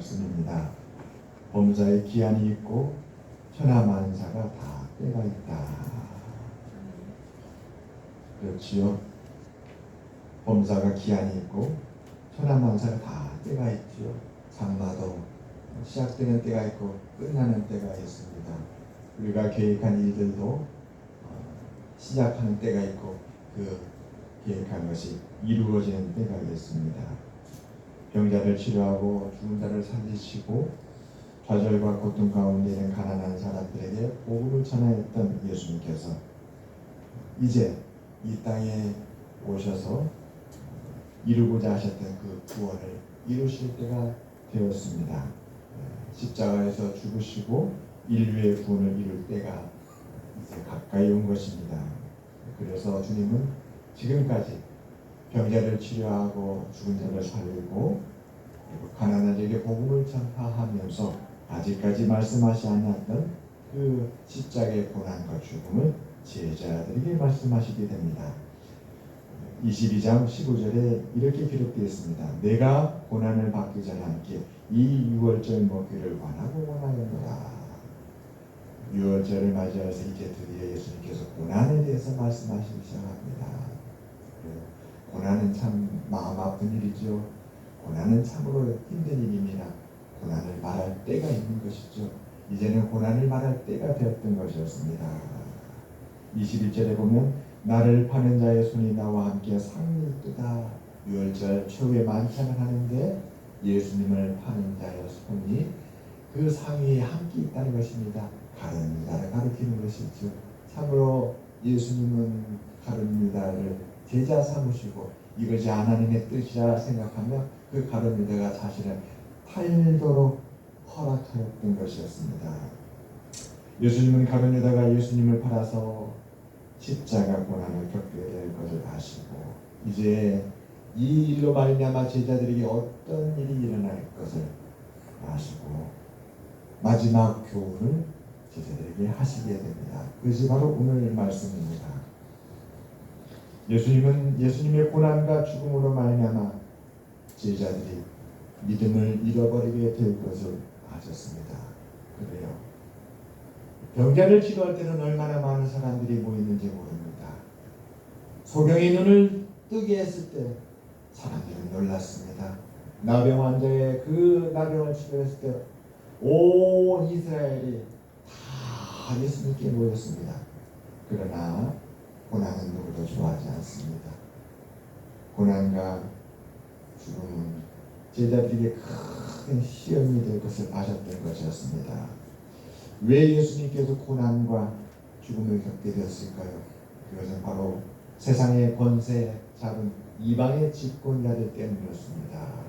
말씀입니다. 범사에 기한이 있고 천하만사가 다 때가 있다. 그렇지요. 범사가 기한이 있고 천하만사가 다 때가 있지요. 장마도 시작되는 때가 있고 끝나는 때가 있습니다. 우리가 계획한 일들도 시작하는 때가 있고 그 계획한 것이 이루어지는 때가 있습니다. 병자를 치료하고 죽은 자를 살리시고 좌절과 고통 가운데 있는 가난한 사람들에게 복음을 전하였던 예수님께서 이제 이 땅에 오셔서 이루고자 하셨던 그 구원을 이루실 때가 되었습니다. 십자가에서 죽으시고 인류의 구원을 이룰 때가 이제 가까이 온 것입니다. 그래서 주님은 지금까지 병자를 치료하고 죽은 자를 살리고 그리고 가난한 자에게 복음을 전파하면서 아직까지 말씀하지 않았던 그 십자가의 고난과 죽음을 제자들에게 말씀하시게 됩니다. 22장 15절에 이렇게 기록되어 있습니다. 내가 고난을 받기 전에 함께 이 유월절 먹기를 원하였노라. 유월절을 맞이해서 이제 드디어 예수님께서 고난에 대해서 말씀하시기 시작합니다. 고난은 참 마음 아픈 일이죠. 고난은 참으로 힘든 일입니다. 고난을 말할 때가 있는 것이죠. 이제는 고난을 말할 때가 되었던 것이었습니다. 21절에 보면 나를 파는 자의 손이 나와 함께 상이 뜨다. 유월절 최후의 만찬을 하는데 예수님을 파는 자의 손이 그 상위에 함께 있다는 것입니다. 가룟유다를 가리키는 것이죠. 참으로 예수님은 가룟유다를 제자 삼으시고 이것이 하나님의 뜻이라 생각하며 그 가룟유다가 자신을 팔도록 허락하였던 것이었습니다. 예수님은 가룟유다가 예수님을 팔아서 십자가 고난을 겪게 될 것을 아시고 이제 이 일로 말미암아 제자들에게 어떤 일이 일어날 것을 아시고 마지막 교훈을 제자들에게 하시게 됩니다. 그것이 바로 오늘 말씀입니다. 예수님은 예수님의 고난과 죽음으로 말미암아 제자들이 믿음을 잃어버리게 될 것을 아셨습니다. 그래요. 병자를 치료할 때는 얼마나 많은 사람들이 모이는지 모릅니다. 소경의 눈을 뜨게 했을 때 사람들은 놀랐습니다. 나병 환자의 그 나병을 치료했을 때 온 이스라엘이 다 예수님께 모였습니다. 그러나 고난은 누구도 좋아하지 않습니다. 고난과 죽음은 제자들에게 큰 시험이 될 것을 아셨던 것이었습니다. 왜 예수님께서 고난과 죽음을 겪게 되었을까요? 그것은 바로 세상의 권세 잡은 이방의 집권자들 때문이었습니다.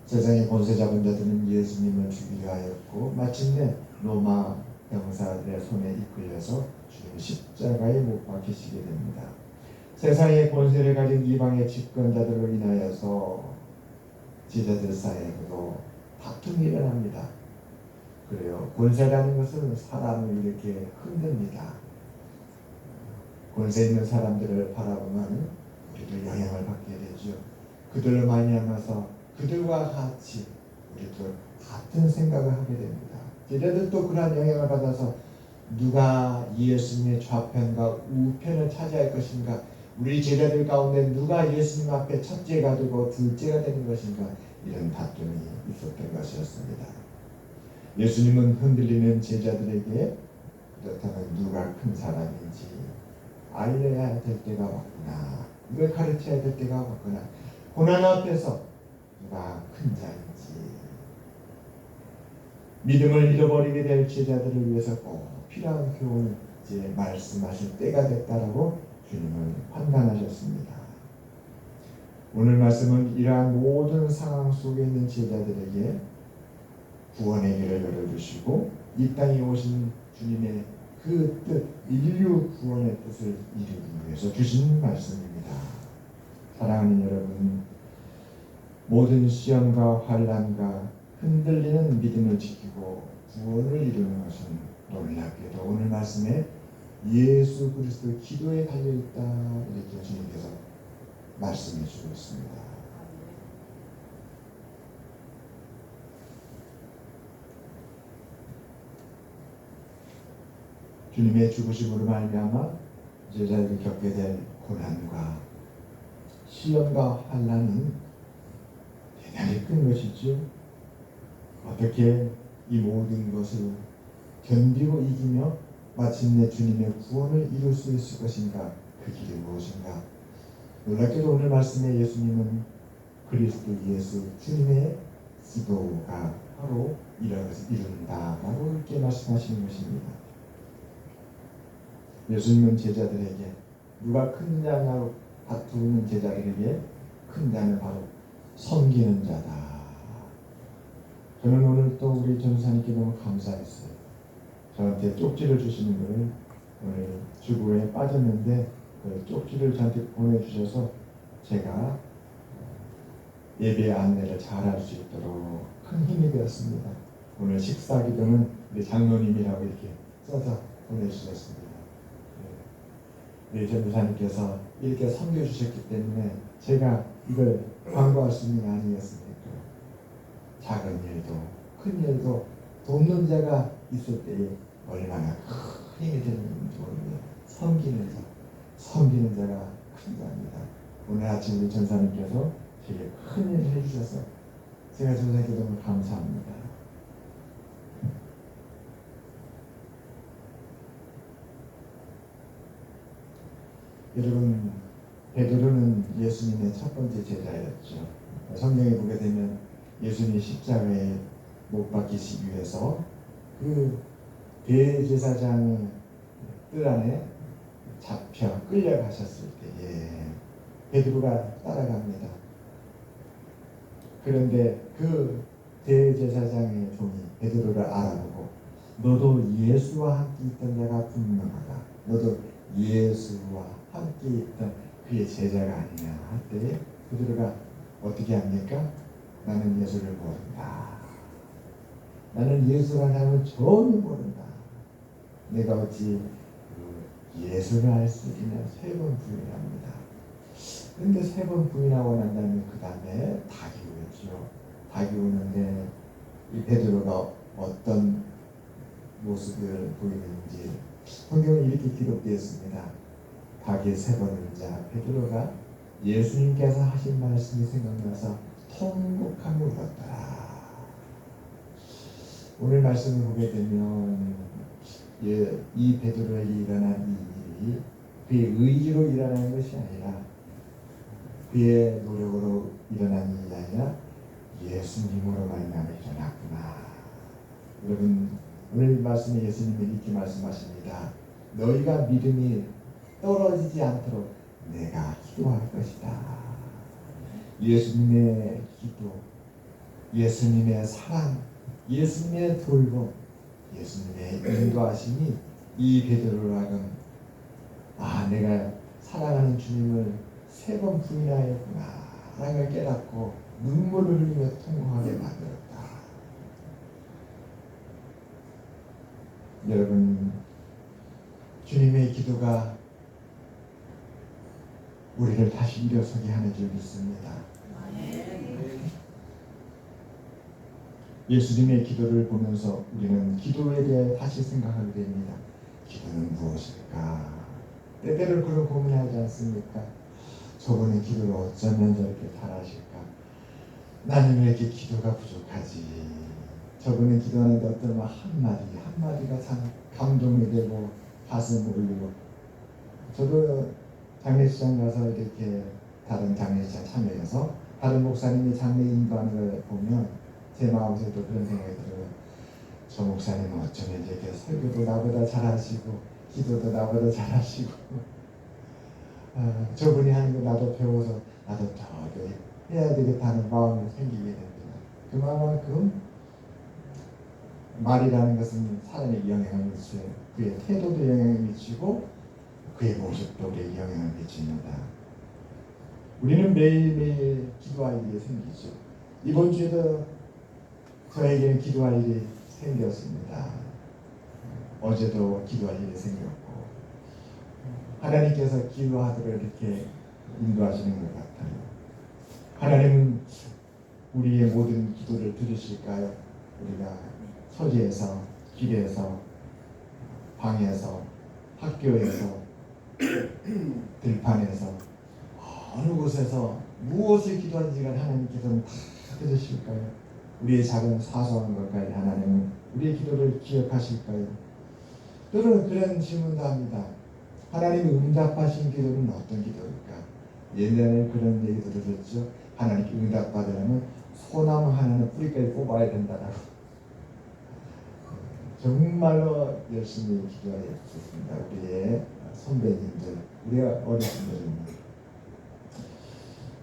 세상의 권세 잡은 자들은 예수님을 죽이려 하였고 마침내 로마 병사들의 손에 이끌려서 주님 십자가에 못 박히시게 됩니다. 세상의 권세를 가진 이방의 집권자들로 인하여서 제자들 사이에도 다툼이 일어납니다. 그래요. 권세라는 것은 사람을 이렇게 흔듭니다. 권세 있는 사람들을 바라보면 우리도 영향을 받게 되죠. 그들로 말미암아서 그들과 같이 우리도 같은 생각을 하게 됩니다. 제자들도 그러한 영향을 받아서 누가 예수님의 좌편과 우편을 차지할 것인가, 우리 제자들 가운데 누가 예수님 앞에 첫째가 되고 둘째가 되는 것인가, 이런 다툼이 있었던 것이었습니다. 예수님은 흔들리는 제자들에게 그렇다면 누가 큰 사람인지 알려야 될 때가 왔구나, 이걸 가르쳐야 될 때가 왔구나, 고난 앞에서 누가 큰 자인지, 믿음을 잃어버리게 될 제자들을 위해서 꼭 필요한 교훈을 이제 말씀하실 때가 됐다라고 주님은 판단하셨습니다. 오늘 말씀은 이러한 모든 상황 속에 있는 제자들에게 구원의 길을 열어주시고 이 땅에 오신 주님의 그 뜻, 인류 구원의 뜻을 이루기 위해서 주신 말씀입니다. 사랑하는 여러분, 모든 시험과 환난과 흔들리는 믿음을 지키고 구원을 이루는 것은 놀랍게도 오늘 말씀에 예수 그리스도의 기도에 달려있다, 이렇게 주님께서 말씀해 주고 있습니다. 주님의 죽으심으로 말미암아 제자들이 겪게 될 고난과 시험과 환난은 대단히 큰 것이죠. 어떻게 이 모든 것을 견디고 이기며 마침내 주님의 구원을 이룰 수 있을 것인가? 그 길이 무엇인가? 놀랍게도 오늘 말씀에 예수님은 그리스도 예수 주님의 기도가 바로 이런 것을 이룬다라고 이렇게 말씀하시는 것입니다. 예수님은 제자들에게 누가 큰 자냐고 다투는 제자들에게 큰 자는 바로 섬기는 자다. 저는 오늘 또 우리 전사님께 너무 감사했어요. 저한테 쪽지를 주시는 것을 오늘 주부에 빠졌는데 그 쪽지를 저한테 보내주셔서 제가 예배 안내를 잘할 수 있도록 큰 힘이 되었습니다. 오늘 식사 기도는 우리 장로님이라고 이렇게 써서 보내주셨습니다. 우리 전도사님께서 이렇게 섬겨주셨기 때문에 제가 이걸 광고할 수 있는 게 아니었습니까? 작은 일도 큰 일도 돕는 자가 있을 때에 얼마나 큰 힘이 되는지 모릅니다. 섬기는 자가 큰 자입니다. 오늘 아침 우리 전사님께서 되게 큰 일을 해주셔서 제가 전사님께 너무 감사합니다. 여러분, 베드로는 예수님의 첫 번째 제자였죠. 성경에 보게 되면 예수님이 십자가에 못 박히시기 위해서 그 대제사장의 뜰 안에 잡혀 끌려가셨을 때에 베드로가 따라갑니다. 그런데 그 대제사장의 종이 베드로를 알아보고 너도 예수와 함께 있던 자가 분명하다. 너도 예수와 함께 있던 그의 제자가 아니냐 할 때에 베드로가 어떻게 합니까? 나는 예수를 모른다. 나는 예수라는 사람을 전혀 모른다. 내가 어찌 예수를 알 수 있냐? 3번 부인합니다. 그런데 3번 부인하고 난 다음에 그 다음에 닭이 오죠. 닭이 오는데 이 베드로가 어떤 모습을 보이는지 성경에 이렇게 기록되어 있습니다. 닭이 3번을 자 베드로가 예수님께서 하신 말씀이 생각나서 통곡하며 울었더라. 오늘 말씀을 보게 되면 이 베드로에게 일어난 이 일이 그의 의지로 일어난 것이 아니라 그의 노력으로 일어난 일이 아니라 예수님으로 말미암아 일어났구나. 여러분, 오늘 말씀에 예수님이 이렇게 말씀하십니다. 너희가 믿음이 떨어지지 않도록 내가 기도할 것이다. 예수님의 기도, 예수님의 사랑, 예수님의 돌봄, 예수님의 인도하심이 이 베드로로 하여금 내가 사랑하는 주님을 3번 부인하였구나 라는 걸 깨닫고 눈물을 흘리며 통곡하게 만들었다. 여러분, 주님의 기도가 우리를 다시 일어서게 하는 줄 믿습니다. 예수님의 기도를 보면서 우리는 기도에 대해 다시 생각하게 됩니다. 기도는 무엇일까? 때때로 그런 고민하지 않습니까? 저분의 기도를 어쩌면 저렇게 잘하실까? 나는 왜 이렇게 기도가 부족하지? 저분의 기도하는데 어떤 한마디가 참 감동이 되고 가슴을 울리고 저도 장례식장 가서 이렇게 다른 장례식장 참여해서 다른 목사님이 장례 인도하는 걸 보면 제 마음속에도 그런 생각이 들어요. 저 목사님은 어쩌면 이렇게 설교도 나보다 잘하시고 기도도 나보다 잘하시고 저분이 하는 거 나도 배워서 나도 더 해야 되겠다는 마음이 생기게 됩니다. 그만큼 말이라는 것은 사람에게 영향을 미쳐요. 그의 태도도 영향을 미치고 그의 모습도 우리에게 영향을 미칩니다. 우리는 매일매일 기도할 일이 생기죠. 이번 주에도 저에게는 기도할 일이 생겼습니다. 어제도 기도할 일이 생겼고 하나님께서 기도하도록 이렇게 인도하시는 것 같아요. 하나님은 우리의 모든 기도를 들으실까요? 우리가 서재에서 길에서 방에서, 학교에서, 들판에서, 어느 곳에서 무엇을 기도하는지가 하나님께서는 다 들으실까요? 우리의 작은 사소한 것까지 하나님은 우리의 기도를 기억하실까요? 또는 그런 질문도 합니다. 하나님이 응답하신 기도는 어떤 기도일까? 옛날에 그런 얘기도 들었죠. 하나님께 응답받으려면 소나무 하나는 뿌리까지 뽑아야 된다라고. 정말로 열심히 기도하였습니다. 우리의 선배님들, 우리가 어르신들입니다.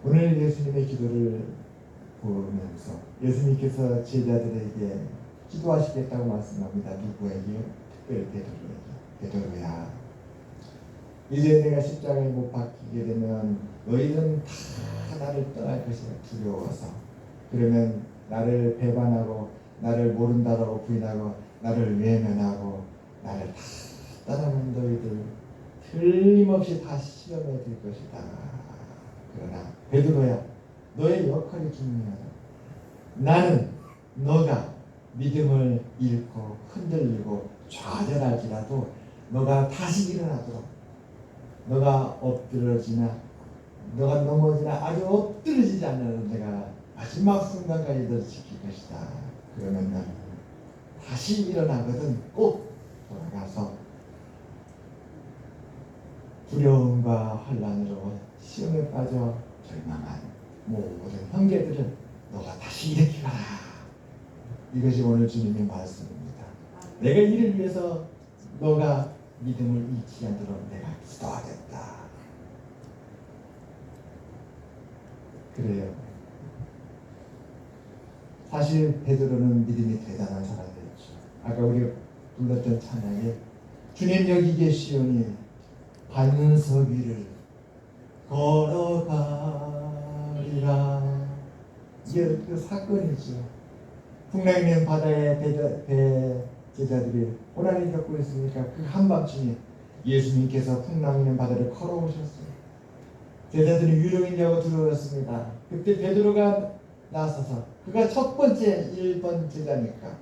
오늘 예수님의 기도를 보면서 예수님께서 제자들에게 기도하시겠다고 말씀합니다. 누구에게요? 특별히 베드로에게. 베드로야, 이제 내가 십자가에 못 박히게 되면 너희는 다 나를 떠날 것이라 두려워서, 그러면 나를 배반하고 나를 모른다라고 부인하고 나를 외면하고 나를 다 떠나는 너희들 틀림없이 다 시험에 들 것이다. 그러나 베드로야, 너의 역할이 중요하다. 나는 너가 믿음을 잃고 흔들리고 좌절할지라도 너가 다시 일어나도록, 너가 엎드러지나 너가 넘어지나 아주 엎드러지지 않는 내가 마지막 순간까지 너를 지킬 것이다. 그러면 나는 다시 일어나거든 꼭 돌아가서 두려움과 환난으로 시험에 빠져 절망한 모든 형제들을 너가 다시 일으키거라. 이것이 오늘 주님의 말씀입니다. 내가 이를 위해서 너가 믿음을 잃지 않도록 내가 기도하겠다. 그래요. 사실 베드로는 믿음이 대단한 사람이었죠. 아까 우리가 불렀던 찬양에 주님 여기 계시오니 반석 위를 걸어가리라. 이게 그 사건이죠. 풍랑이는 바다에 배 제자들이 고난을 겪고 있으니까 그 한밤중에 예수님께서 풍랑이는 바다를 걸어오셨어요. 제자들이 유령이냐고 들어왔습니다. 그때 베드로가 나서서, 그가 첫 번째 1번 제자니까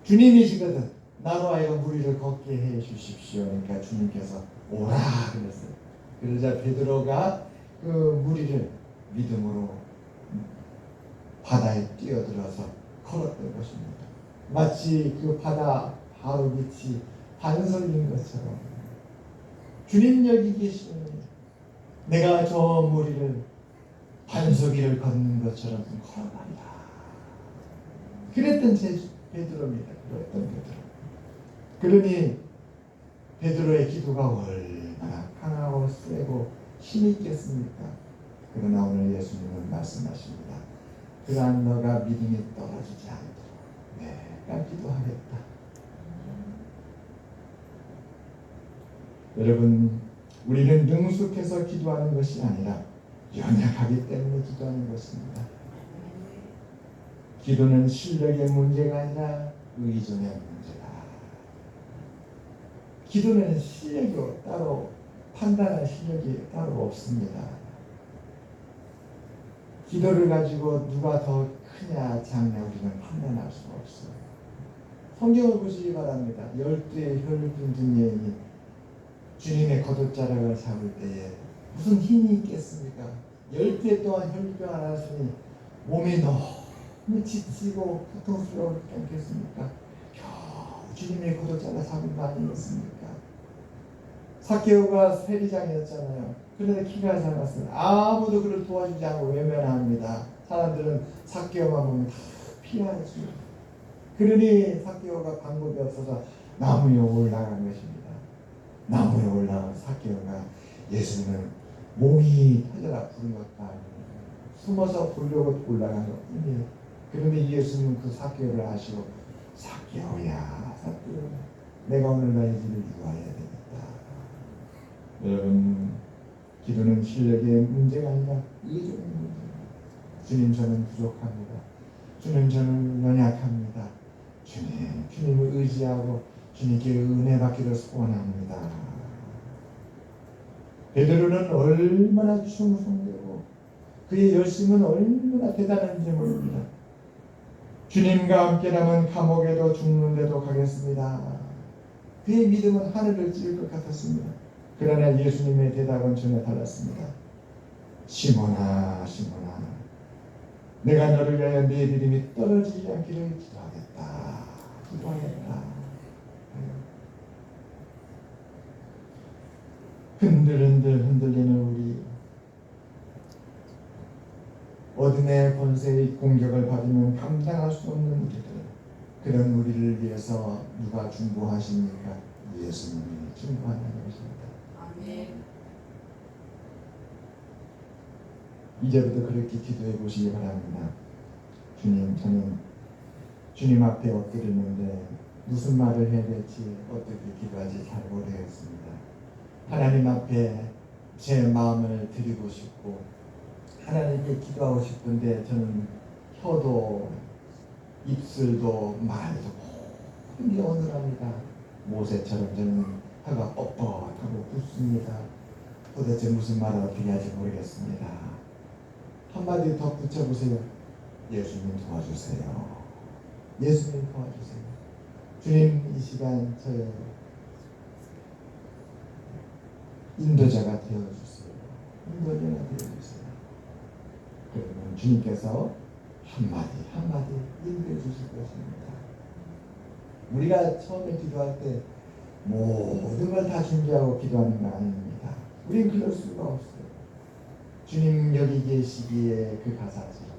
주님이시거든. 나로 하여금 무리를 걷게 해 주십시오. 그러니까 주님께서 오라 그랬어요. 그러자 베드로가 그 무리를 믿음으로 바다에 뛰어들어서 걸었던 것입니다. 마치 그 바다 바로 밑이 반석인 것처럼 주님 여기 계시니 내가 저 무리를 반석 위를 걷는 것처럼 걸어간다. 그랬던 베드로입니다. 그랬던 베드로. 그러니 베드로의 기도가 얼마나 강하고 세고 힘이 있겠습니까? 그러나 오늘 예수님은 말씀하십니다. 그러한 너가 믿음이 떨어지지 않도록 내가 기도하겠다. 여러분, 우리는 능숙해서 기도하는 것이 아니라 연약하기 때문에 기도하는 것입니다. 기도는 실력의 문제가 아니라 의존의 문제다. 기도는 실력이 따로, 판단할 실력이 따로 없습니다. 기도를 가지고 누가 더 크냐 작냐 우리는 판단할 수가 없어요. 성경을 보시기 바랍니다. 12의 혈균 여인이 주님의 겉옷자락을 잡을 때에 무슨 힘이 있겠습니까? 10회 동안 혈병 안 하시니 몸이 너무 지치고 고통스러울 때 않겠습니까? 겨우 주님의 겉옷자락 잡은 거 아니겠습니까? 삭개오가 세리장이었잖아요. 그런데 키가 작았어요. 아무도 그를 도와주지 않고 외면합니다. 사람들은 삭개오만 보면 다 피하죠. 그러니 삭개오가 방법이 없어서 나무에 올라간 것입니다. 나무에 올라온 삭개오가 예수님은 몸이 터져라 부른 것도 아니고 숨어서 보려고 올라간 것 뿐이에요. 그런데 예수님은 그 삭개오를 아시고 삭개오야, 삭개오, 내가 오늘 너희 집을 유하여야 되겠다. 여러분, 기도는 실력의 문제가 아니라 의존의 문제입니다. 주님, 저는 부족합니다. 주님, 저는 연약합니다. 주님을 의지하고 주님께 은혜 받기를 소원합니다. 베드로는 얼마나 충성되고 그의 열심은 얼마나 대단한지 모릅니다. 주님과 함께라면 감옥에도 죽는데도 가겠습니다. 그의 믿음은 하늘을 찌를 것 같았습니다. 그러나 예수님의 대답은 전혀 달랐습니다. 시몬아, 시몬아, 내가 너를 위하여 네 믿음이 떨어지지 않기를 기도하겠다. 기도하겠다. 흔들흔들 흔들리는 우리, 어둠의 권세의 공격을 받으면 감당할 수 없는 우리들, 그런 우리를 위해서 누가 중보하십니까? 예수님이 중보하는 것입니다. 아멘. 이제부터 그렇게 기도해 보시기 바랍니다. 주님, 저는 주님 앞에 엎드리는데 무슨 말을 해야 될지, 어떻게 기도할지 잘 모르겠습니다. 하나님 앞에 제 마음을 드리고 싶고 하나님께 기도하고 싶은데 저는 혀도 입술도 말도 모든 게 어눌합니다. 모세처럼 저는 혀가 뻣뻣하고 굳습니다. 도대체 무슨 말을 어떻게 할지 모르겠습니다. 한마디 더 붙여보세요. 예수님 도와주세요. 예수님 도와주세요. 주님, 이 시간 저의 인도자가 되어주세요. 인도자가 되어주세요. 그러면 주님께서 한마디 한마디 인도해 주실 것입니다. 우리가 처음에 기도할 때 모든 걸 다 준비하고 기도하는 거 아닙니다. 우린 그럴 수가 없어요. 주님 여기 계시기에 그 가사처럼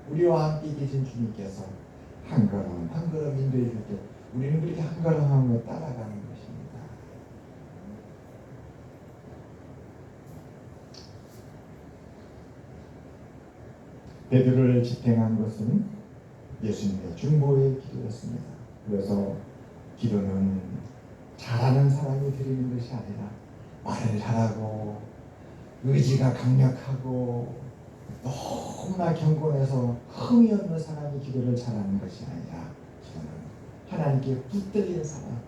우리와 함께 계신 주님께서 한 걸음 한 걸음 인도해 줄 때 우리는 그렇게 한 걸음 한 걸음 따라가는 것입니다. 베드로를 지탱한 것은 예수님의 중보의 기도였습니다. 그래서 기도는 잘하는 사람이 드리는 것이 아니라 말을 잘하고 의지가 강력하고 너무나 경건해서 흠이 없는 사람이 기도를 잘하는 것이 아니라 기도는 하나님께 붙들리는 사람,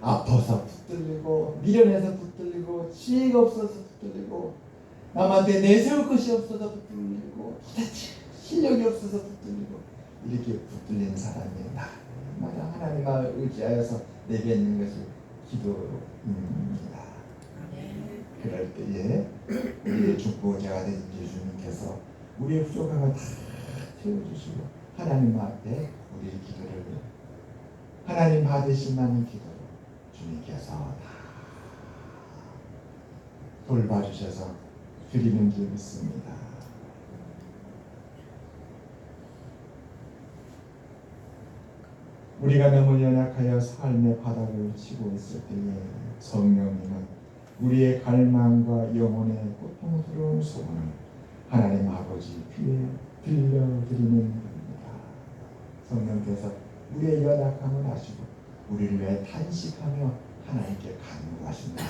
아파서 붙들리고 미련해서 붙들리고 지혜가 없어서 붙들리고 남한테 내세울 것이 없어서 붙들리고 도대체 실력이 없어서 붙들리고 이렇게 붙들린 사람이 날마다 하나님을 의지하여서 내뱉는 것이 기도입니다. 그럴 때에 우리의 중보자가 된 예수님께서 우리의 부족함을 다 채워주시고 하나님 앞에 우리의 기도를 하나님 받으실 만한 기도로 주님께서 다 돌봐주셔서 드리는 줄 믿습니다. 우리가 너무 연약하여 삶의 바닥을 치고 있을 때에 성령님은 우리의 갈망과 영혼의 고통스러운 소원을 하나님 아버지 귀에 들려드리는 분입니다. 성령께서 우리의 연약함을 아시고 우리를 위해 탄식하며 하나님께 간구하신다.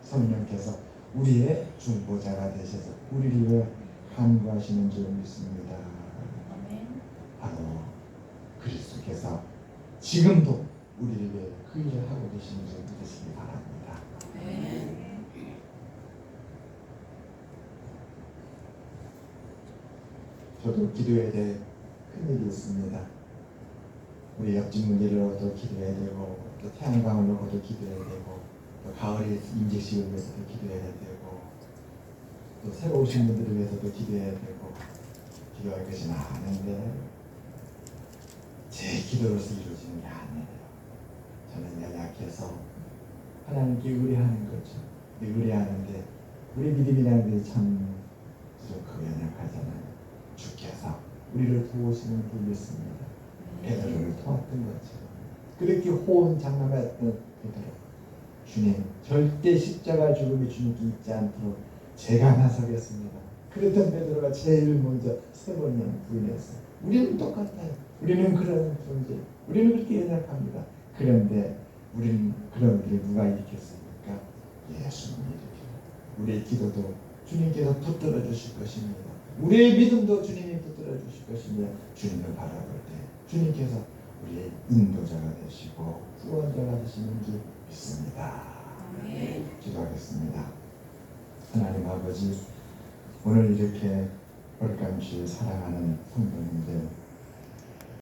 성령께서 우리의 중보자가 되셔서 우리를 위해 간구하시는 줄 믿습니다. 바로 그리스도께서 지금도 우리를 위해 그 일을 하고 계시는 줄 믿으시기 바랍니다. 저도 기도에 대해 큰 일이 있습니다. 우리 옆집 문제를 놓고도 기도해야 되고, 또 태양광을 놓고도 기도해야 되고, 또 가을에 임직식을 위해서도 기도해야 되고, 또 새로 오신 분들을 위해서도 기도해야 되고, 기도할 것이 많은데 제 기도로서 이루어지는 게 아니에요. 저는 연약해서 하나님께 의뢰하는 거죠. 의뢰하는데 우리 믿음이라는 게 참 부족하고 연약하잖아요. 주께서 우리를 도우시는 분이었습니다. 베드로를 도왔던 거죠. 그렇게 호언장담했던 베드로, 주님 절대 십자가 죽음이 주님께 있지 않도록 제가 나서겠습니다. 그랬던 베드로가 제일 먼저 세 번이나 부인했어요. 우리는 똑같아요. 우리는 그런 존재, 우리는 그렇게 연약합니다. 그런데 우리는 그런 우리를 누가 일으켰습니까? 예수님이 일으켰습니다. 우리의 기도도 주님께서 붙들어 주실 것입니다. 우리의 믿음도 주님이 붙들어 주실 것입니다. 주님을 바라볼 때 주님께서 우리의 인도자가 되시고 구원자가 되시는 줄 믿습니다. 기도하겠습니다. 하나님 아버지, 오늘 이렇게 월간주일 사랑하는 성도님들